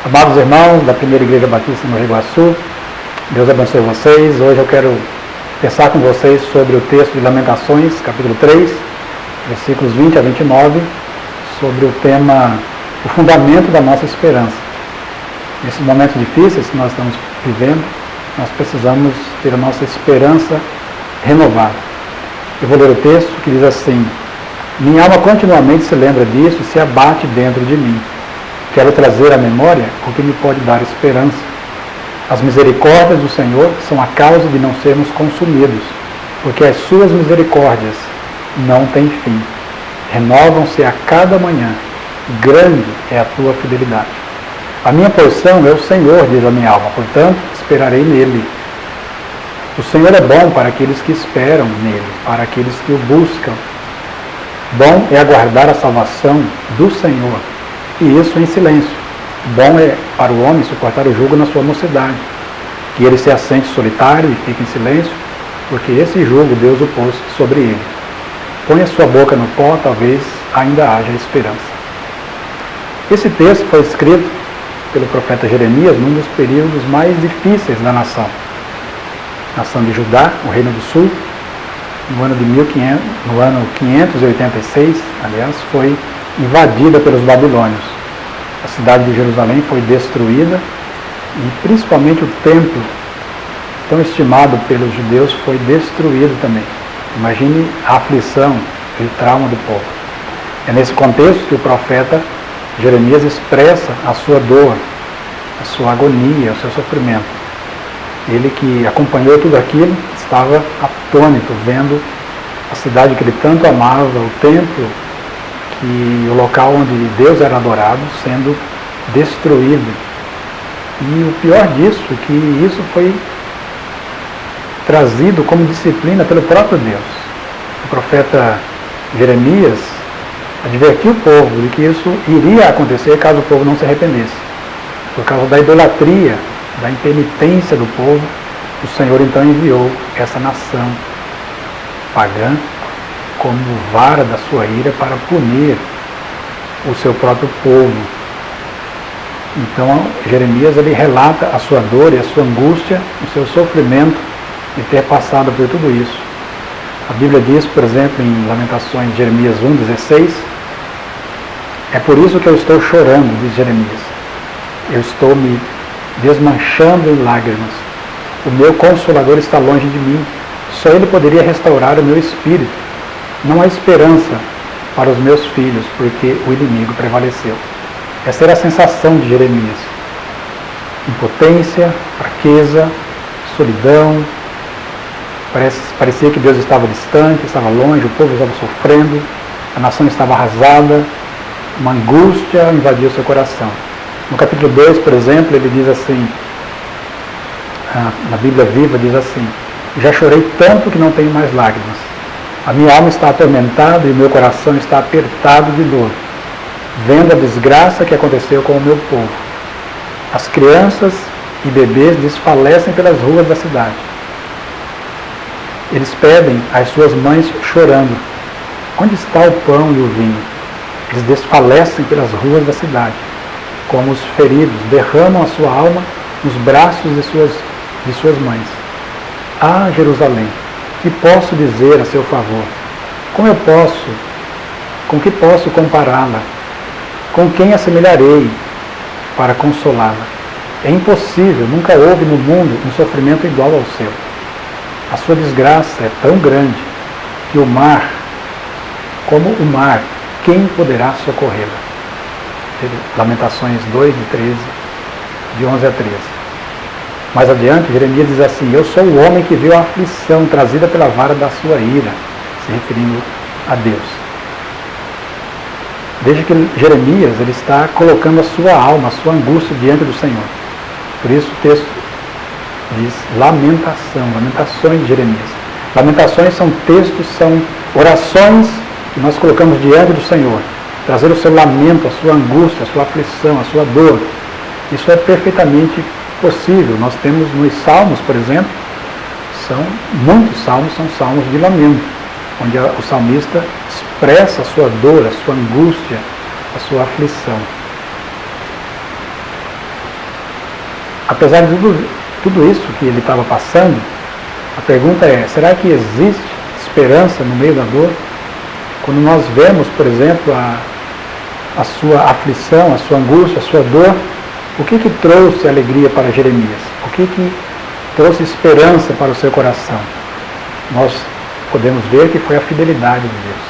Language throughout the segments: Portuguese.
Amados irmãos da Primeira Igreja Batista em Mogi Guaçu, Deus abençoe vocês. Hoje eu quero pensar com vocês sobre o texto de Lamentações, capítulo 3, versículos 20 a 29, sobre o tema, o fundamento da nossa esperança. Nesses momentos difíceis que nós estamos vivendo, nós precisamos ter a nossa esperança renovada. Eu vou ler o texto que diz assim: minha alma continuamente se lembra disso e se abate dentro de mim. Quero trazer à memória o que me pode dar esperança. As misericórdias do Senhor são a causa de não sermos consumidos, porque as suas misericórdias não têm fim. Renovam-se a cada manhã. Grande é a tua fidelidade. A minha porção é o Senhor, diz a minha alma, portanto esperarei nele. O Senhor é bom para aqueles que esperam nele, para aqueles que o buscam. Bom é aguardar a salvação do Senhor, e isso em silêncio. Bom é para o homem suportar o jugo na sua mocidade, que ele se assente solitário e fique em silêncio, porque esse jugo Deus o pôs sobre ele. Põe a sua boca no pó, talvez ainda haja esperança. Esse texto foi escrito pelo profeta Jeremias num dos períodos mais difíceis da nação. Nação de Judá, o Reino do Sul, no ano 586, aliás, foi invadida pelos babilônios. A cidade de Jerusalém foi destruída e principalmente o templo, tão estimado pelos judeus, foi destruído também. Imagine a aflição e o trauma do povo. É nesse contexto que o profeta Jeremias expressa a sua dor, a sua agonia, o seu sofrimento. Ele que acompanhou tudo aquilo estava atônito, vendo a cidade que ele tanto amava, o templo, que o local onde Deus era adorado, sendo destruído. E o pior disso, que isso foi trazido como disciplina pelo próprio Deus. O profeta Jeremias advertiu o povo de que isso iria acontecer caso o povo não se arrependesse. Por causa da idolatria, da impenitência do povo, o Senhor então enviou essa nação pagã como vara da sua ira para punir o seu próprio povo. Então Jeremias ele relata a sua dor e a sua angústia, o seu sofrimento de ter passado por tudo isso. A Bíblia diz, por exemplo, em Lamentações, Jeremias 1,16, é por isso que eu estou chorando, diz Jeremias. Eu estou me desmanchando em lágrimas. O meu Consolador está longe de mim. Só Ele poderia restaurar o meu espírito. Não há esperança para os meus filhos, porque o inimigo prevaleceu. Essa era a sensação de Jeremias. Impotência, fraqueza, solidão. Parecia que Deus estava distante, estava longe, o povo estava sofrendo, a nação estava arrasada, uma angústia invadiu seu coração. No capítulo 2, por exemplo, ele diz assim, na Bíblia Viva diz assim: já chorei tanto que não tenho mais lágrimas. A minha alma está atormentada e o meu coração está apertado de dor, vendo a desgraça que aconteceu com o meu povo. As crianças e bebês desfalecem pelas ruas da cidade. Eles pedem às suas mães chorando: onde está o pão e o vinho? Eles desfalecem pelas ruas da cidade, como os feridos, derramam a sua alma nos braços de suas mães. Ah, Jerusalém, que posso dizer a seu favor? Com que posso compará-la? Com quem assemelharei para consolá-la? É impossível, nunca houve no mundo um sofrimento igual ao seu. A sua desgraça é tão grande que o mar, como o mar, quem poderá socorrê-la? Lamentações 2, de 13, de 11 a 13. Mais adiante, Jeremias diz assim: eu sou o homem que viu a aflição trazida pela vara da sua ira, se referindo a Deus. Veja que Jeremias ele está colocando a sua alma, a sua angústia diante do Senhor. Por isso o texto diz lamentação, lamentações de Jeremias. Lamentações são textos, são orações que nós colocamos diante do Senhor. Trazer o seu lamento, a sua angústia, a sua aflição, a sua dor. Isso é perfeitamente possível. Nós temos nos Salmos, por exemplo, muitos salmos são salmos de lamento, onde o salmista expressa a sua dor, a sua angústia, a sua aflição. apesar de tudo isso que ele estava passando, a pergunta é, será que existe esperança no meio da dor? Quando nós vemos, por exemplo, a sua aflição, a sua angústia, a sua dor, o que trouxe alegria para Jeremias? O que trouxe esperança para o seu coração? Nós podemos ver que foi a fidelidade de Deus.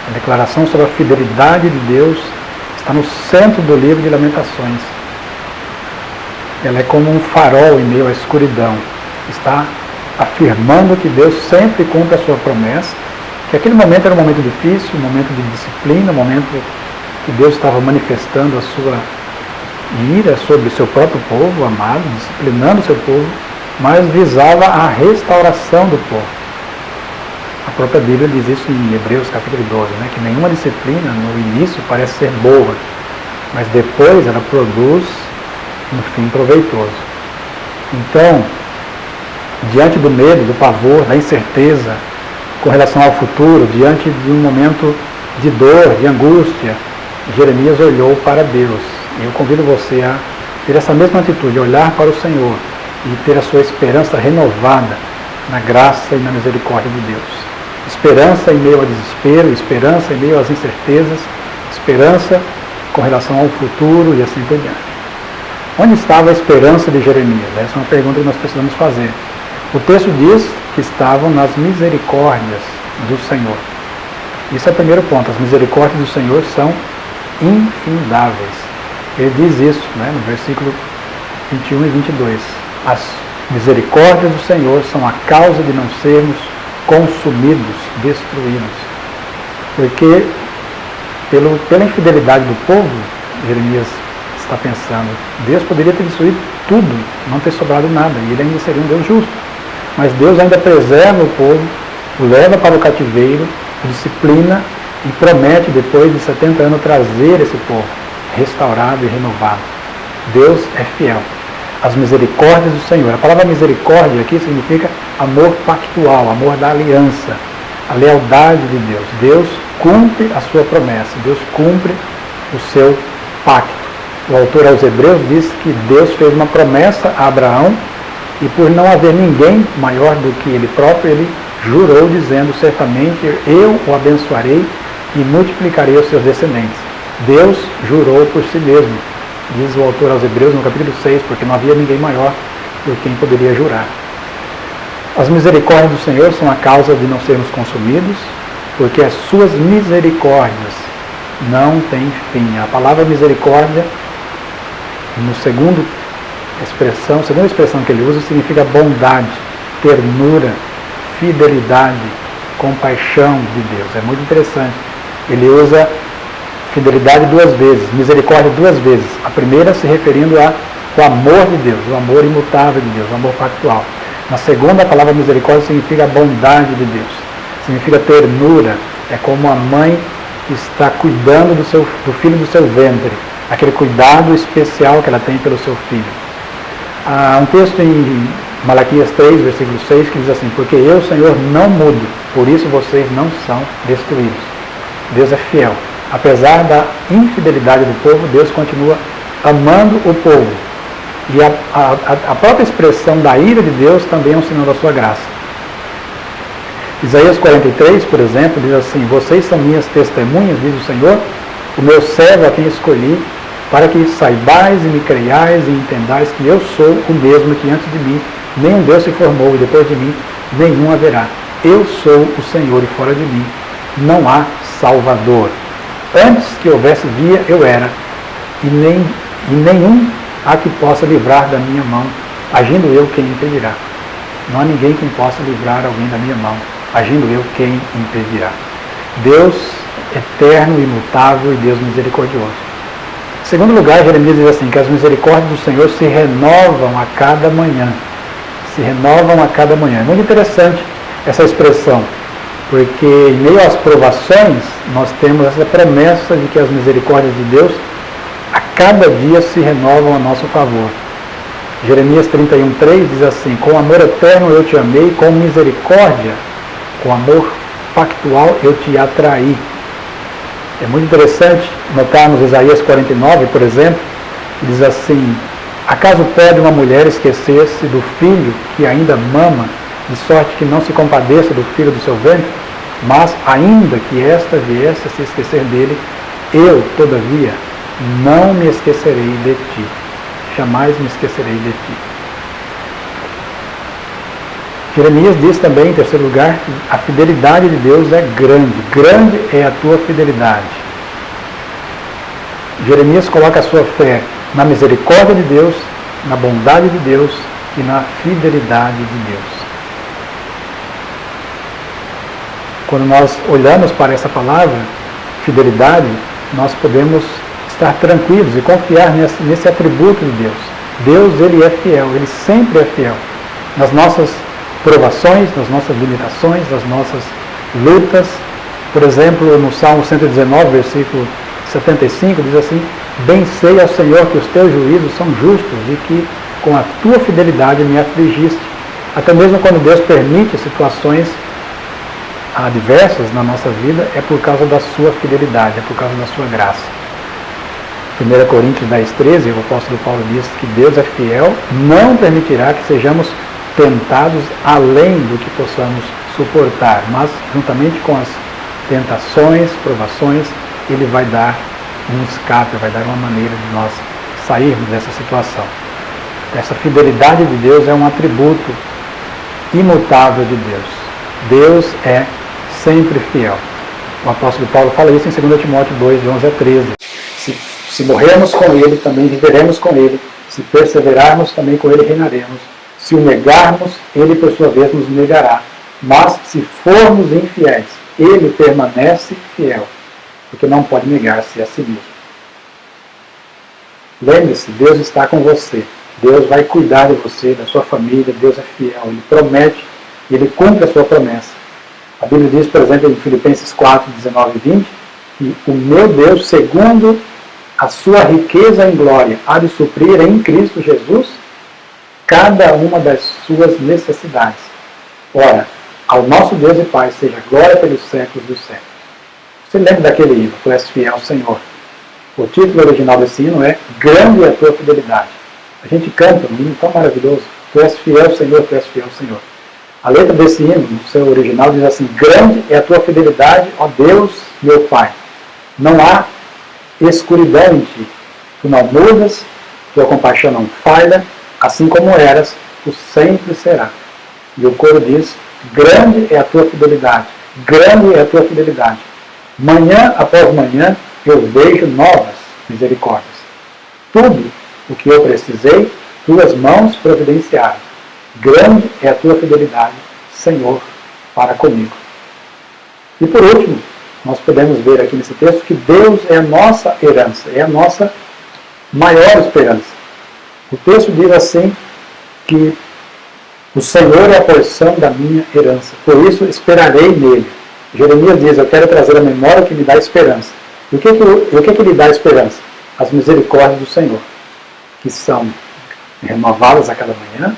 A declaração sobre a fidelidade de Deus está no centro do livro de Lamentações. Ela é como um farol em meio à escuridão. Está afirmando que Deus sempre cumpre a sua promessa, que aquele momento era um momento difícil, um momento de disciplina, um momento que Deus estava manifestando a sua ira sobre o seu próprio povo amado, disciplinando o seu povo, mas visava a restauração do povo. A própria Bíblia diz isso em Hebreus capítulo 12, que nenhuma disciplina no início parece ser boa, mas depois ela produz um fim proveitoso. Então, diante do medo, do pavor, da incerteza com relação ao futuro, diante de um momento de dor, de angústia, Jeremias olhou para Deus. E eu convido você a ter essa mesma atitude, olhar para o Senhor e ter a sua esperança renovada na graça e na misericórdia de Deus. Esperança em meio ao desespero, esperança em meio às incertezas, esperança com relação ao futuro e assim por diante. Onde estava a esperança de Jeremias? Essa é uma pergunta que nós precisamos fazer. O texto diz que estavam nas misericórdias do Senhor. Isso é o primeiro ponto. As misericórdias do Senhor são infindáveis. Ele diz isso no versículo 21 e 22. As misericórdias do Senhor são a causa de não sermos consumidos, destruídos. Porque pela infidelidade do povo, Jeremias está pensando, Deus poderia ter destruído tudo, não ter sobrado nada, e ele ainda seria um Deus justo. Mas Deus ainda preserva o povo, o leva para o cativeiro, o disciplina e promete, depois de 70 anos, trazer esse povo restaurado e renovado. Deus é fiel. As misericórdias do Senhor. A palavra misericórdia aqui significa amor pactual, amor da aliança, a lealdade de Deus. Deus cumpre a sua promessa, Deus cumpre o seu pacto. O autor aos Hebreus diz que Deus fez uma promessa a Abraão e por não haver ninguém maior do que ele próprio, ele jurou dizendo, certamente eu o abençoarei e multiplicarei os seus descendentes. Deus jurou por si mesmo, diz o autor aos Hebreus no capítulo 6, porque não havia ninguém maior por quem poderia jurar. As misericórdias do Senhor são a causa de não sermos consumidos, porque as suas misericórdias não têm fim. A palavra misericórdia, segunda expressão que ele usa, significa bondade, ternura, fidelidade, compaixão de Deus. É muito interessante. Ele usa fidelidade duas vezes, misericórdia duas vezes. A primeira se referindo ao amor de Deus, o amor imutável de Deus, o amor pactual. Na segunda, a palavra misericórdia significa a bondade de Deus, significa ternura. É como a mãe que está cuidando do filho do seu ventre, aquele cuidado especial que ela tem pelo seu filho. Há um texto em Malaquias 3, versículo 6, que diz assim, porque eu, Senhor, não mudo, por isso vocês não são destruídos. Deus é fiel. Apesar da infidelidade do povo, Deus continua amando o povo. E a própria expressão da ira de Deus também é um sinal da sua graça. Isaías 43, por exemplo, diz assim, vocês são minhas testemunhas, diz o Senhor, o meu servo a quem escolhi, para que saibais e me creiais e entendais que eu sou o mesmo que antes de mim, nenhum Deus se formou e depois de mim nenhum haverá. Eu sou o Senhor e fora de mim não há Salvador. Antes que houvesse dia, eu era, e nenhum há que possa livrar da minha mão, agindo eu, quem impedirá. Não há ninguém que possa livrar alguém da minha mão, agindo eu, quem impedirá. Deus eterno, imutável e Deus misericordioso. Em segundo lugar, Jeremias diz assim, que as misericórdias do Senhor se renovam a cada manhã. Se renovam a cada manhã. É muito interessante essa expressão, porque em meio às provações, nós temos essa promessa de que as misericórdias de Deus a cada dia se renovam a nosso favor. Jeremias 31:3 diz assim, com amor eterno eu te amei, com misericórdia, com amor pactual eu te atraí. É muito interessante notarmos Isaías 49, por exemplo, que diz assim, Acaso pode uma mulher esquecer-se do filho que ainda mama, de sorte que não se compadeça do filho do seu ventre? Mas, ainda que esta viesse a se esquecer dele, eu, todavia, não me esquecerei de ti. Jamais me esquecerei de ti. Jeremias diz também, em terceiro lugar, que a fidelidade de Deus é grande. Grande é a tua fidelidade. Jeremias coloca a sua fé na misericórdia de Deus, na bondade de Deus e na fidelidade de Deus. Quando nós olhamos para essa palavra, fidelidade, nós podemos estar tranquilos e confiar nesse atributo de Deus. Deus, Ele é fiel, Ele sempre é fiel. Nas nossas provações, nas nossas limitações, nas nossas lutas. Por exemplo, no Salmo 119, versículo 75, diz assim: bem sei ao Senhor que os teus juízos são justos e que com a tua fidelidade me afligiste. Até mesmo quando Deus permite situações adversas na nossa vida, é por causa da sua fidelidade, é por causa da sua graça. 1 Coríntios 10, 13, o apóstolo Paulo diz que Deus é fiel, não permitirá que sejamos tentados além do que possamos suportar, mas juntamente com as tentações, provações, Ele vai dar um escape, vai dar uma maneira de nós sairmos dessa situação. Essa fidelidade de Deus é um atributo imutável de Deus. Deus é sempre fiel. O apóstolo Paulo fala isso em 2 Timóteo 2, de 11 a 13. Se morrermos com Ele, também viveremos com Ele. Se perseverarmos, também com Ele reinaremos. Se o negarmos, Ele por sua vez nos negará. Mas se formos infiéis, Ele permanece fiel, porque não pode negar-se a si mesmo. Lembre-se, Deus está com você. Deus vai cuidar de você, da sua família. Deus é fiel. Ele promete e Ele cumpre a sua promessa. A Bíblia diz, por exemplo, em Filipenses 4, 19 e 20, que o meu Deus, segundo a sua riqueza em glória, há de suprir em Cristo Jesus cada uma das suas necessidades. Ora, ao nosso Deus e Pai seja glória pelos séculos dos séculos. Você lembra daquele hino, Tu és fiel, Senhor? O título original desse hino é Grande é a tua fidelidade. A gente canta um hino tão maravilhoso. Tu és fiel, Senhor, Tu és fiel, Senhor. A letra desse hino, no seu original, diz assim: grande é a tua fidelidade, ó Deus, meu Pai. Não há escuridão em ti. Tu não mudas, tua compaixão não falha, assim como eras, tu sempre será. E o coro diz: grande é a tua fidelidade, grande é a tua fidelidade. Manhã após manhã eu vejo novas misericórdias. Tudo o que eu precisei, tuas mãos providenciaram. Grande é a tua fidelidade, Senhor, para comigo. E por último, nós podemos ver aqui nesse texto que Deus é a nossa herança, é a nossa maior esperança. O texto diz assim que o Senhor é a porção da minha herança, por isso esperarei nele. Jeremias diz: eu quero trazer a memória que me dá esperança. E o que lhe dá esperança? As misericórdias do Senhor, que são renovadas a cada manhã,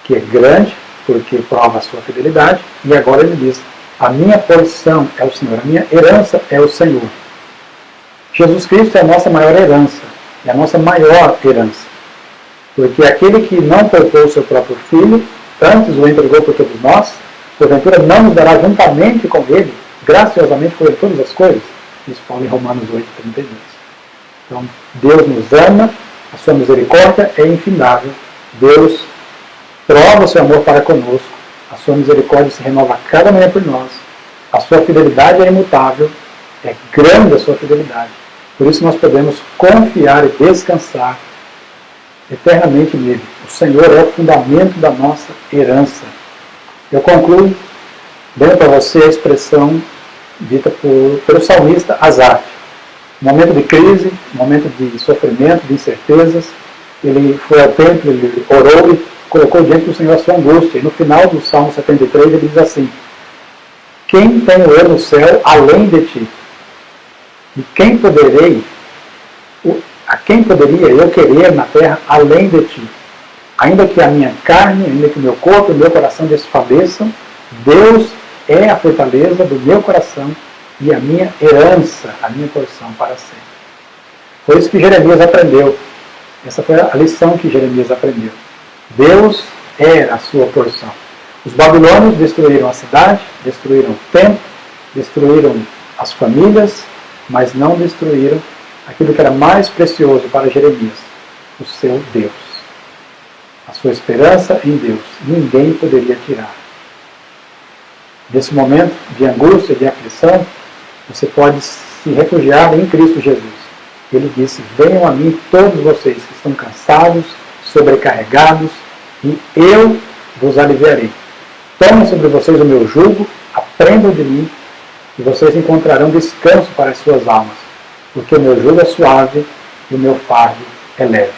que é grande, porque prova a sua fidelidade, e agora ele diz: a minha porção é o Senhor, a minha herança é o Senhor. Jesus Cristo é a nossa maior herança, é a nossa maior herança. Porque aquele que não poupou o seu próprio Filho, antes o entregou por todos nós, porventura não nos dará juntamente com ele, graciosamente com ele, todas as coisas? Diz Paulo em Romanos 8, 32. Então, Deus nos ama, a sua misericórdia é infindável, Deus prova o seu amor para conosco, a sua misericórdia se renova a cada manhã por nós, a sua fidelidade é imutável, é grande a sua fidelidade. Por isso nós podemos confiar e descansar eternamente nele. O Senhor é o fundamento da nossa herança. Eu concluo dando para você a expressão dita pelo salmista Asaf. Momento de crise, momento de sofrimento, de incertezas, ele foi ao templo, ele orou e colocou diante do Senhor a sua angústia. E no final do Salmo 73 ele diz assim: quem tenho eu no céu além de ti? E a quem poderia eu querer na terra além de ti? Ainda que a minha carne, ainda que o meu corpo e o meu coração desfaleçam, Deus é a fortaleza do meu coração e a minha herança, a minha porção para sempre. Foi isso que Jeremias aprendeu Essa foi a lição que Jeremias aprendeu. Deus era a sua porção. Os babilônios destruíram a cidade, destruíram o templo, destruíram as famílias, mas não destruíram aquilo que era mais precioso para Jeremias, o seu Deus. A sua esperança em Deus, ninguém poderia tirar. Nesse momento de angústia, de aflição, você pode se refugiar em Cristo Jesus. Ele disse, venham a mim todos vocês que estão cansados, sobrecarregados, e eu vos aliviarei. Tomem sobre vocês o meu jugo, aprendam de mim, e vocês encontrarão descanso para as suas almas, porque o meu jugo é suave e o meu fardo é leve.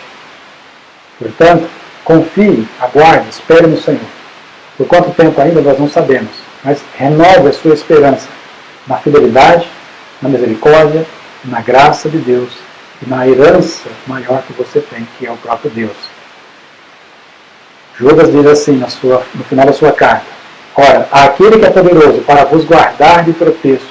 Portanto, confie, aguarde, espere no Senhor. Por quanto tempo ainda nós não sabemos, mas renove a sua esperança na fidelidade, na misericórdia, na graça de Deus e na herança maior que você tem, que é o próprio Deus. Judas diz assim no final da sua carta, ora, aquele que é poderoso para vos guardar de tropeços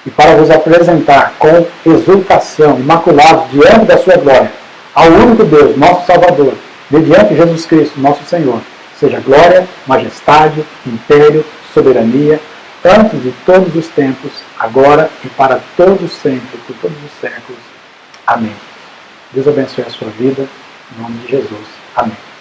e para vos apresentar com exultação, imaculados diante da sua glória, ao único Deus, nosso Salvador, mediante Jesus Cristo, nosso Senhor, seja glória, majestade, império, soberania, antes de todos os tempos, agora e para todos sempre, por todos os séculos. Amém. Deus abençoe a sua vida, em nome de Jesus. Amém.